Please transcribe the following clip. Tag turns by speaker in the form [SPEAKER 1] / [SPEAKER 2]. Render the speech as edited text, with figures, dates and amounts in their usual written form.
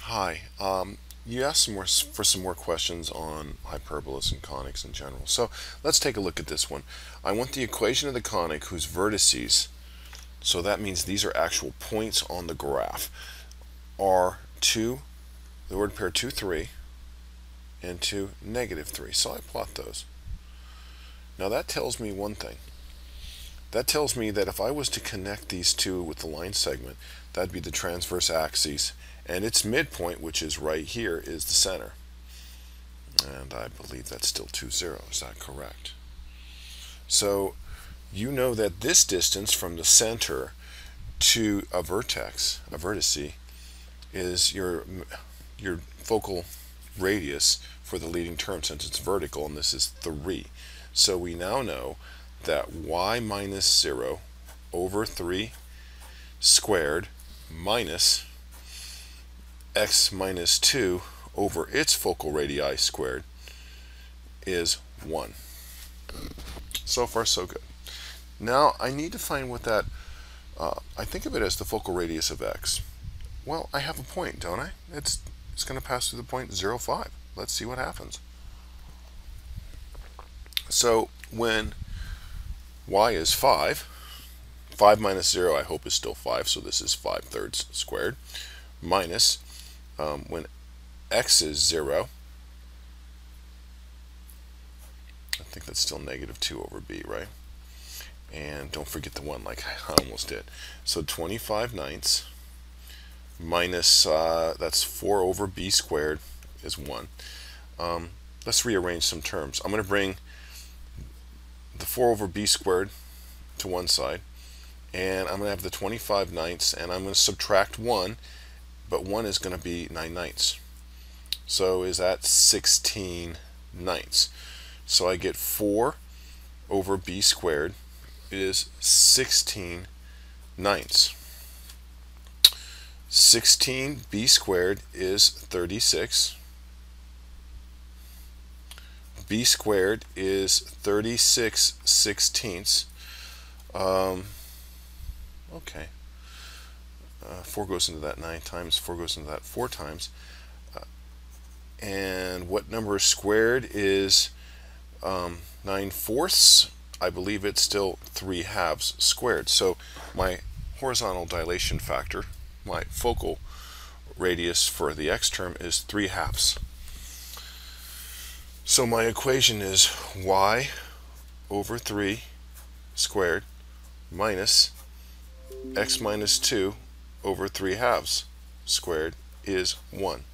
[SPEAKER 1] Hi. You asked for some more questions on hyperbolas and conics in general. So let's take a look at this one. I want the equation of the conic whose vertices, so that means these are actual points on the graph, are 2, the word pair 2, 3, and 2, -3. So I plot those. Now that tells me one thing. That tells me that if I was to connect these two with the line segment, that'd be the transverse axes, and its midpoint, which is right here, is the center. And I believe that's still 2, 0. Is that correct? So you know that this distance from the center to a vertex, a vertice, is your focal radius for the leading term, since it's vertical, and this is 3. So we now know that y minus 0 over 3 squared minus x minus 2 over its focal radii squared is 1. So far, so good. Now I need to find what that, I think of it as the focal radius of x. Well, I have a point, don't I? It's going to pass through the point 0, 5. Let's see what happens. So when y is 5, 5 minus 0 I hope is still 5, so this is 5/3 squared, minus, when x is 0, I think that's still -2 over b, right? And don't forget the 1 like I almost did. So 25/9 minus, that's 4 over b squared is 1. Let's rearrange some terms. I'm going to bring the 4 over b squared to one side, and I'm going to have the 25/9, and I'm going to subtract 1, but 1 is going to be 9/9. So is that 16/9? So I get 4 over b squared is 16/9. 16b squared is 36. B squared is 36/16. Okay. 4 goes into that 9 times, 4 goes into that 4 times. And what number squared is 9/4? I believe it's still 3/2 squared. So my horizontal dilation factor, my focal radius for the x term, is 3/2. So my equation is y over 3 squared minus x minus 2 over 3/2 squared is 1.